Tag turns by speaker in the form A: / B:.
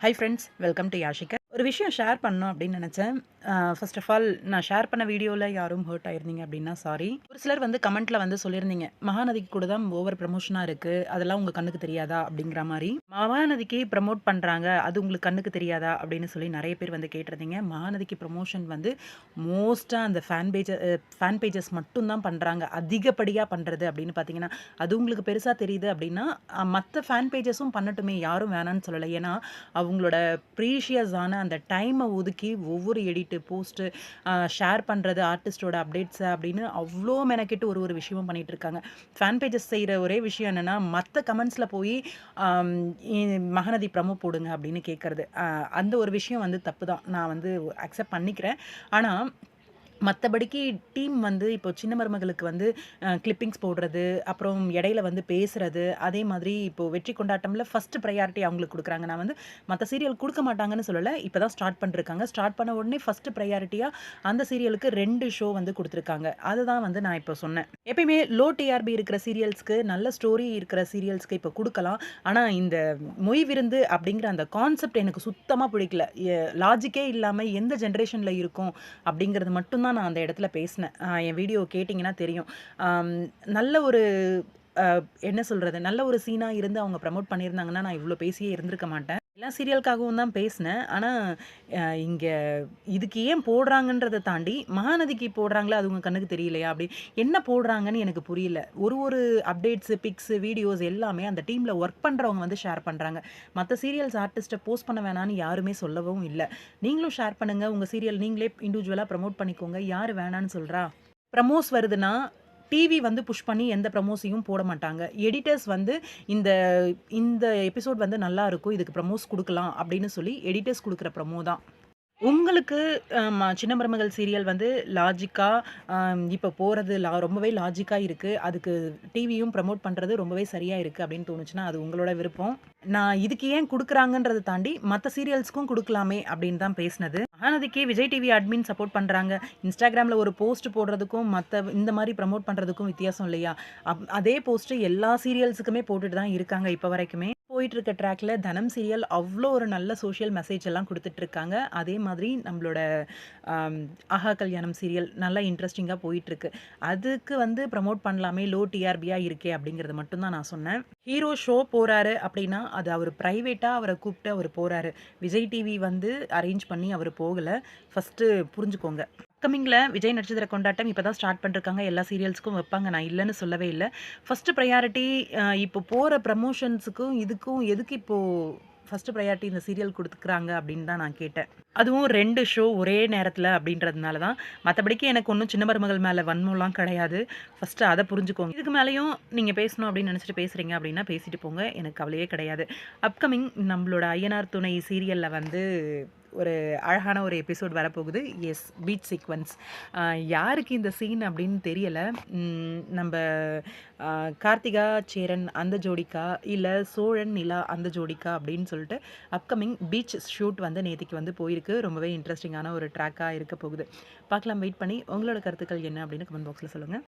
A: Hi friends, welcome to Yashika. ஒரு விஷயம் share பண்ணணும் அப்படின்னு நினச்சேன். ஃபர்ஸ்ட் ஆஃப் ஆல் நான் ஷேர் பண்ண வீடியோவில் யாரும் ஹர்ட் ஆயிருந்தீங்க அப்படின்னா சாரி. ஒரு சிலர் வந்து கமெண்ட்டில் வந்து சொல்லியிருந்தீங்க, மகாநதிக்கு கூட தான் ஓவர் ப்ரமோஷனாக இருக்குது, அதெல்லாம் உங்கள் கண்ணுக்கு தெரியாதா அப்படிங்கிற மாதிரி. மகாநதிக்கு ப்ரமோட் பண்ணுறாங்க, அது உங்களுக்கு கண்ணுக்கு தெரியாதா அப்படின்னு சொல்லி நிறைய பேர் வந்து கேட்டிருந்தீங்க. மகாநதிக்கு ப்ரமோஷன் வந்து மோஸ்ட்டாக அந்த ஃபேன் பேஜஸ் மட்டும்தான் பண்ணுறாங்க. அதிகப்படியாக பண்ணுறது அப்படின்னு பார்த்தீங்கன்னா, அது உங்களுக்கு பெருசாக தெரியுது அப்படின்னா மற்ற ஃபேன் பேஜஸும் பண்ணட்டுமே, யாரும் வேணான்னு சொல்லலை. ஏன்னா அவங்களோட ப்ரீஷியஸான அந்த டைமை ஒதுக்கி ஒவ்வொரு எடிட்டு போஸ்ட்டு ஷேர் பண்ணுறது, ஆர்டிஸ்டோட அப்டேட்ஸை அப்படின்னு அவ்வளோ மெனக்கெட்டு ஒரு ஒரு விஷயமும் பண்ணிகிட்டு இருக்காங்க. ஃபேன் பேஜஸ் செய்கிற ஒரே விஷயம் என்னென்னா, மற்ற கமெண்ட்ஸில் போய் மகாநதி ப்ரமோ போடுங்க அப்படின்னு கேட்குறது. அந்த ஒரு விஷயம் வந்து தப்பு தான், நான் வந்து அக்செப்ட் பண்ணிக்கிறேன். ஆனால் மற்றபடிக்கு டீம் வந்து இப்போ சின்ன மருமகளுக்கு வந்து கிளிப்பிங்ஸ் போடுறது, அப்புறம் இடையில வந்து பேசுறது, அதே மாதிரி இப்போது வெற்றி கொண்டாட்டமில் ஃபஸ்ட்டு ப்ரையாரிட்டி அவங்களுக்கு கொடுக்குறாங்க. நான் வந்து மற்ற சீரியல் கொடுக்க மாட்டாங்கன்னு சொல்லலை, இப்போ தான் ஸ்டார்ட் பண்ணிருக்காங்க. ஸ்டார்ட் பண்ண உடனே ஃபஸ்ட்டு ப்ரையாரிட்டியாக அந்த சீரியலுக்கு 2 ஷோ வந்து கொடுத்துருக்காங்க. அதுதான் வந்து நான் இப்போ சொன்னேன். எப்பயுமே லோ டிஆர்பி இருக்கிற சீரியல்ஸ்க்கு, நல்ல ஸ்டோரி இருக்கிற சீரியல்ஸ்க்கு இப்போ கொடுக்கலாம். ஆனால் இந்த மொய் விருந்து அப்படிங்கிற அந்த கான்செப்ட் எனக்கு சுத்தமாக பிடிக்கல. லாஜிக்கே இல்லாமல் எந்த ஜென்ரேஷனில் இருக்கும் அப்படிங்கிறது மட்டும்தான் நான் அந்த இடத்துல பேசினேன். என் வீடியோ கேட்டிங்கன்னா தெரியும். நல்ல ஒரு என்ன சொல்கிறது, நல்ல ஒரு சீனாக இருந்து அவங்க ப்ரமோட் பண்ணியிருந்தாங்கன்னா நான் இவ்வளோ பேசியே இருந்திருக்க மாட்டேன். எல்லா சீரியலுக்காகவும் தான் பேசினேன். ஆனால் இங்கே இதுக்கு ஏன் போடுறாங்கன்றதை தாண்டி மகாநதிக்கு போடுறாங்களா, அது உங்கள் கண்ணுக்கு தெரியலையா, அப்படி என்ன போடுறாங்கன்னு எனக்கு புரியல. ஒரு அப்டேட்ஸு, பிக்ஸு, வீடியோஸ் எல்லாமே அந்த டீமில் ஒர்க் பண்ணுறவங்க வந்து ஷேர் பண்ணுறாங்க. மற்ற சீரியல்ஸ் ஆர்டிஸ்ட்டை போஸ்ட் பண்ண வேணான்னு யாருமே சொல்லவும் இல்லை. நீங்களும் ஷேர் பண்ணுங்கள், உங்கள் சீரியல் நீங்களே இண்டிவிஜுவலாக ப்ரமோட் பண்ணிக்கோங்க. யார் வேணான்னு சொல்கிறா? ப்ரமோஸ் வருதுன்னா டிவி வந்து புஷ் பண்ணி எந்த ப்ரமோஸையும் போட மாட்டாங்க. எடிட்டர்ஸ் வந்து இந்த இந்த எபிசோட் வந்து நல்லா இருக்கும், இதுக்கு ப்ரமோஸ் கொடுக்கலாம் அப்படின்னு சொல்லி எடிட்டர்ஸ் கொடுக்குற ப்ரமோ தான். உங்களுக்கு சின்ன மருமகள் சீரியல் வந்து லாஜிக்கா இப்போ போறது ரொம்பவே லாஜிக்கா இருக்கு. அதுக்கு டிவியும் ப்ரமோட் பண்றது ரொம்பவே சரியா இருக்கு அப்படின்னு தோணுச்சுன்னா, அது உங்களோட விருப்பம். நான் இதுக்கு ஏன் குடுக்குறாங்கன்றத தாண்டி மத்த சீரியல்ஸ்க்கும் குடுக்கலாமே அப்படின்னு தான் பேசினது. மகாநதிக்கு விஜய் டிவி அட்மின் சப்போர்ட் பண்றாங்க. இன்ஸ்டாகிராம்ல ஒரு போஸ்ட் போடுறதுக்கும் மத்த இந்த மாரி ப்ரமோட் பண்றதுக்கும் வித்தியாசம் இல்லையா? அதே போஸ்ட் எல்லா சீரியல்ஸுக்குமே போட்டுட்டு தான் இருக்காங்க இப்ப வரைக்குமே. போயிட்டு இருக்க ட்ராக்ல தனம் சீரியல் அவ்வளோ ஒரு நல்ல சோஷியல் மெசேஜ் எல்லாம் கொடுத்துட்டு இருக்காங்க. அதே மாதிரி நம்மளோட ஆஹா கல்யாணம் சீரியல் நல்லா இன்ட்ரெஸ்டிங்காக போயிட்டுருக்கு. அதுக்கு வந்து ப்ரமோட் பண்ணலாமே, லோ டிஆர்பியாக இருக்கே அப்படிங்கிறது மட்டும்தான் நான் சொன்னேன். ஹீரோ ஷோ போகிறாரு அப்படின்னா அது அவர் ப்ரைவேட்டாக அவரை கூப்பிட்டு அவர் போகிறாரு. விஜய் டிவி வந்து அரேஞ்ச் பண்ணி அவர் போகலை. ஃபஸ்ட்டு புரிஞ்சுக்கோங்க. அப்கமிங்கில் விஜய் நட்சத்திர கொண்டாட்டம் இப்போ தான் ஸ்டார்ட் பண்ணிருக்காங்க. எல்லா சீரியல்ஸ்க்கும் வைப்பாங்க, நான் இல்லைன்னு சொல்லவே இல்லை. ஃபஸ்ட்டு ப்ரையாரிட்டி இப்போ போகிற ப்ரமோஷன்ஸுக்கும் இதுக்கும் எதுக்கு இப்போது ஃபஸ்ட்டு ப்ரையாரிட்டி இந்த சீரியல் கொடுத்துக்கிறாங்க அப்படின்னு தான் நான் கேட்டேன். அதுவும் 2 ஷோ ஒரே நேரத்தில் அப்படின்றதுனால தான். மற்றபடிக்கு எனக்கு ஒன்றும் சின்ன மருமகள் மேலே வன்மம்லாம் கிடையாது. ஃபஸ்ட்டு அதை புரிஞ்சுக்கோங்க. இதுக்கு மேலேயும் நீங்கள் பேசணும் அப்படின்னு நினச்சிட்டு பேசுகிறீங்க அப்படின்னா பேசிட்டு போங்க, எனக்கு கவலையே கிடையாது. அப்கமிங் நம்மளோட ஐயனார் துணை சீரியலில் வந்து ஒரு அழகான ஒரு எபிசோட் வரப்போகுது. Yes, beach sequence. யாருக்கு இந்த சீன் அப்படின்னு தெரியலை. நம்ம கார்த்திகா சேரன் அந்த ஜோடிக்கா, இல்லை சோழன் நிலா அந்த ஜோடிக்கா அப்படின்னு சொல்லிட்டு அப்கமிங் பீச் ஷூட் வந்து நேற்றுக்கு வந்து போயிருக்கு. ரொம்பவே இன்ட்ரெஸ்டிங்கான ஒரு ட்ராக்காக இருக்க போகுது. பார்க்கலாம், வெயிட் பண்ணி. உங்களோட கருத்துக்கள் என்ன அப்படின்னு கமெண்ட் பாக்ஸில் சொல்லுங்கள்.